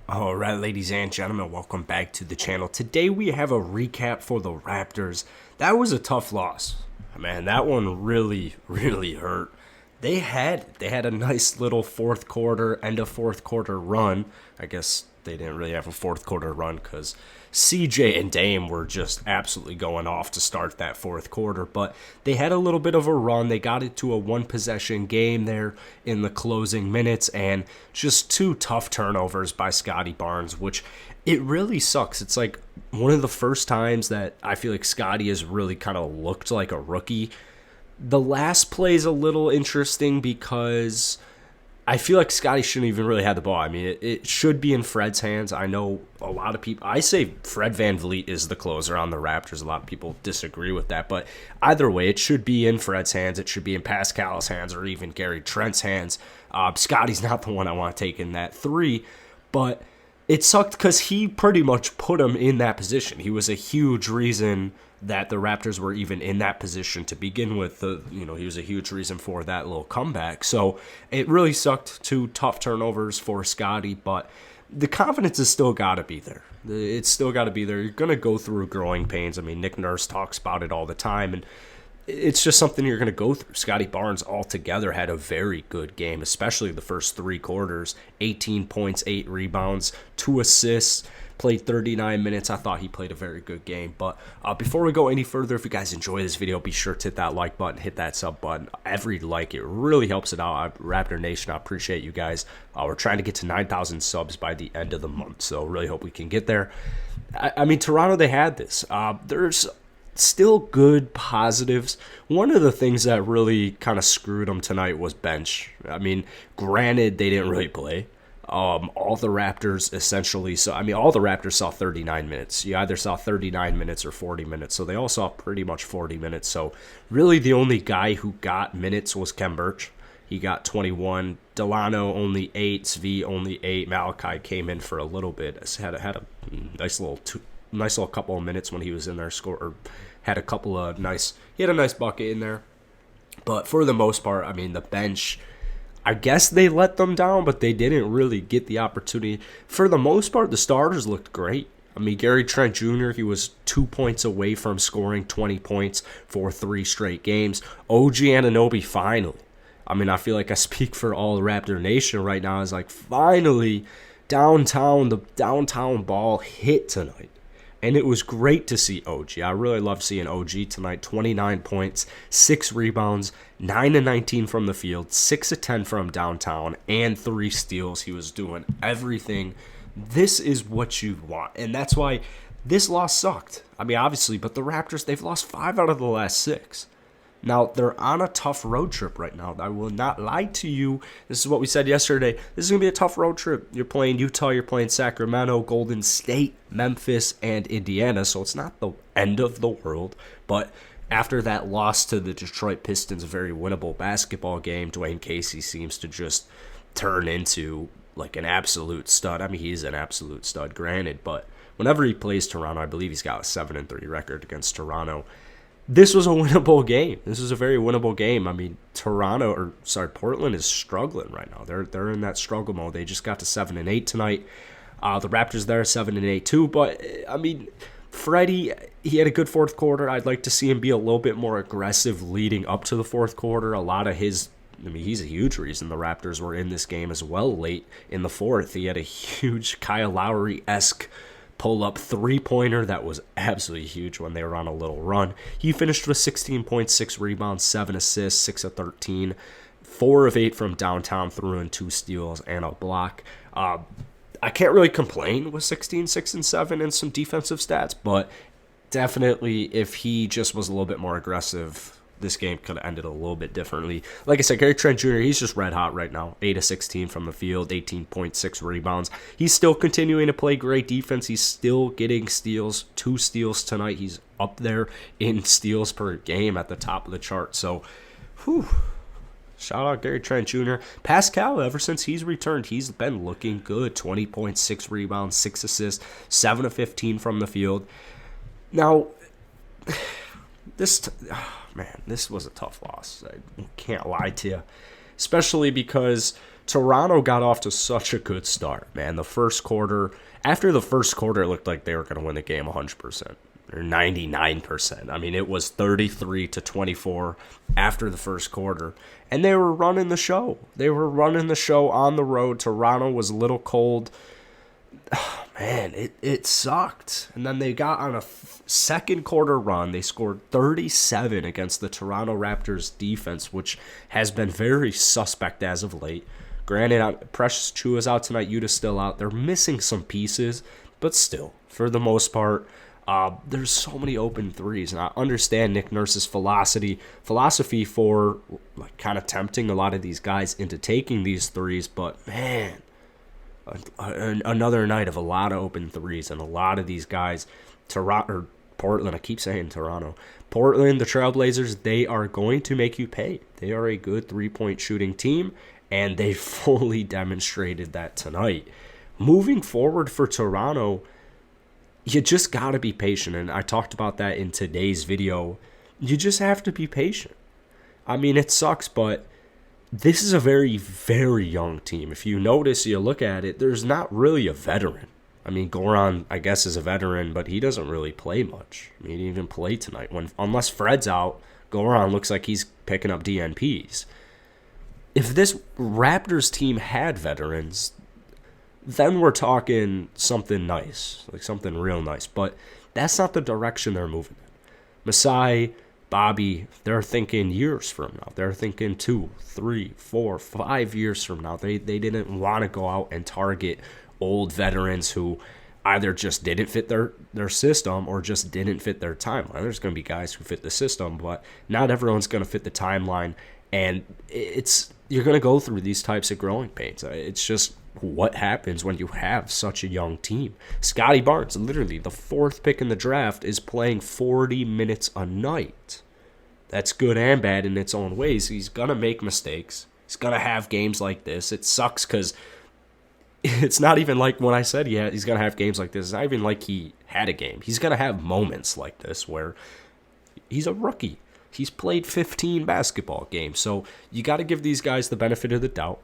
All right, ladies and gentlemen, welcome back to the channel. Today we have a recap for the Raptors. That was a tough loss. Man, that one really hurt. They had a nice little fourth quarter, end of fourth quarter run. I guess they didn't really have a fourth quarter run because CJ and Dame were just absolutely going off to start that fourth quarter. But they had a little bit of a run. They got it to a one possession game there in the closing minutes, and just two tough turnovers by Scotty Barnes, which it really sucks. It's like one of the first times that I feel like Scotty has really kind of looked like a rookie. The last play is a little interesting because I feel like Scotty shouldn't even really have the ball. I mean, it should be in Fred's hands. I know a lot of people, I say Fred VanVleet is the closer on the Raptors. A lot of people disagree with that. But either way, it should be in Fred's hands. It should be in Pascal's hands or even Gary Trent's hands. Scotty's not the one I want to take in that three. But it sucked because he pretty much put him in that position. He was a huge reason that the Raptors were even in that position to begin with. He was a huge reason for that little comeback. So it really sucked. Two tough turnovers for Scotty, but the confidence has still got to be there. It's still got to be there. You're going to go through growing pains. I mean, Nick Nurse talks about it all the time, and it's just something you're going to go through. Scotty Barnes altogether had a very good game, especially the first three quarters. 18 points, 8 rebounds, 2 assists, played 39 minutes. I thought he played a very good game. But before we go any further, if you guys enjoy this video, be sure to hit that like button, hit that sub button. Every like, it really helps it out. Raptor Nation, I appreciate you guys. We're trying to get to 9,000 subs by the end of the month, so really hope we can get there. I mean, Toronto, they had this. There's still good positives. One of the things that really kind of screwed them tonight was bench. I mean, granted, they didn't really play. All the Raptors essentially all the Raptors saw 39 minutes. You either saw 39 minutes or 40 minutes. So they all saw pretty much 40 minutes. So really the only guy who got minutes was Kem Birch. He got 21. Delano only 8. Svi only 8. Malachi came in for a little bit. Had a nice little couple of minutes when he was in there. He had a nice bucket in there. But for the most part, I mean, the bench, I guess they let them down, but they didn't really get the opportunity. For the most part, the starters looked great. I mean, Gary Trent Jr., he was 2 points away from scoring 20 points for 3 straight games. OG Anunoby, finally. I mean, I feel like I speak for all the Raptor Nation right now. It's like, finally, the downtown ball hit tonight. And it was great to see OG. I really loved seeing OG tonight. 29 points, 6 rebounds, 9 of 19 from the field, 6 of 10 from downtown, and 3 steals. He was doing everything. This is what you want. And that's why this loss sucked. I mean, obviously, but the Raptors, they've lost 5 out of the last 6. Now, they're on a tough road trip right now. I will not lie to you. This is what we said yesterday. This is going to be a tough road trip. You're playing Utah, you're playing Sacramento, Golden State, Memphis, and Indiana. So it's not the end of the world. But after that loss to the Detroit Pistons, a very winnable basketball game, Dwayne Casey seems to just turn into like an absolute stud. I mean, he's an absolute stud, granted. But whenever he plays Toronto, I believe he's got a 7-3 record against Toronto. This was a winnable game. This was a very winnable game. I mean, Portland is struggling right now. They're in that struggle mode. They just got to 7-8 tonight. The Raptors there 7-8 too. But I mean, Freddie, he had a good fourth quarter. I'd like to see him be a little bit more aggressive leading up to the fourth quarter. He's a huge reason the Raptors were in this game as well late in the fourth. He had a huge Kyle Lowry-esque pull-up three-pointer that was absolutely huge when they were on a little run. He finished with 16 points, 6 rebounds, 7 assists, 6 of 13, 4 of 8 from downtown, threw in 2 steals and a block. I can't really complain with 16, 6, and 7 and some defensive stats, but definitely if he just was a little bit more aggressive, this game could have ended a little bit differently. Like I said, Gary Trent Jr., he's just red hot right now. 8 of 16 from the field, 18.6 rebounds. He's still continuing to play great defense. He's still getting steals, 2 steals tonight. He's up there in steals per game at the top of the chart. So, shout out Gary Trent Jr. Pascal, ever since he's returned, he's been looking good. 20.6 rebounds, 6 assists, 7 of 15 from the field. Now, this was a tough loss. I can't lie to you. Especially because Toronto got off to such a good start, man. After the first quarter, it looked like they were going to win the game 100%. Or 99%. I mean, it was 33-24 after the first quarter. And they were running the show. They were running the show on the road. Toronto was a little cold. Oh, man, it sucked. And then they got on a second quarter run. They scored 37 against the Toronto Raptors defense, which has been very suspect as of late. Granted, Precious Achiuwa's out tonight. Yuta's still out. They're missing some pieces, but still, for the most part, there's so many open threes, and I understand Nick Nurse's philosophy for like kind of tempting a lot of these guys into taking these threes. But man, another night of a lot of open threes, and a lot of these guys, Portland. I keep saying Toronto. Portland, the Trailblazers, they are going to make you pay. They are a good 3-point shooting team, and they fully demonstrated that tonight. Moving forward for Toronto, you just got to be patient, and I talked about that in today's video. You just have to be patient. I mean, it sucks, but this is a very, very young team. If you notice, you look at it, there's not really a veteran. I mean, Goran, I guess, is a veteran, but he doesn't really play much. I mean, he didn't even play tonight. Unless Fred's out, Goran looks like he's picking up DNPs. If this Raptors team had veterans, then we're talking something nice, like something real nice. But that's not the direction they're moving in. Masai, Bobby, they're thinking years from now. They're thinking 2, 3, 4, 5 years from now. They didn't want to go out and target old veterans who either just didn't fit their system or just didn't fit their timeline. There's going to be guys who fit the system, but not everyone's going to fit the timeline. And you're going to go through these types of growing pains. It's just what happens when you have such a young team. Scotty Barnes, literally the 4th pick in the draft, is playing 40 minutes a night. That's good and bad in its own ways. He's going to make mistakes. He's going to have games like this. It sucks because it's not even like when I said he's going to have games like this. It's not even like he had a game. He's going to have moments like this where he's a rookie. He's played 15 basketball games. So you got to give these guys the benefit of the doubt.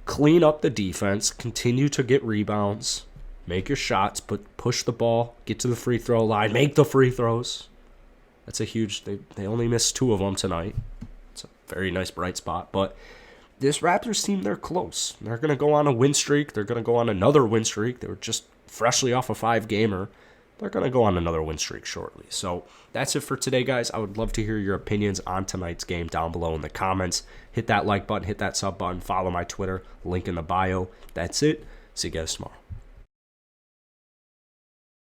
Clean up the defense, continue to get rebounds, make your shots, push the ball, get to the free throw line, make the free throws. That's a huge, they only missed 2 of them tonight. It's a very nice bright spot. But this Raptors team, they're close. They're going to go on a win streak. They're going to go on another win streak. They were just freshly off a 5-gamer. They're going to go on another win streak shortly. So that's it for today, guys. I would love to hear your opinions on tonight's game down below in the comments. Hit that like button, hit that sub button, follow my Twitter, link in the bio. That's it. See you guys tomorrow.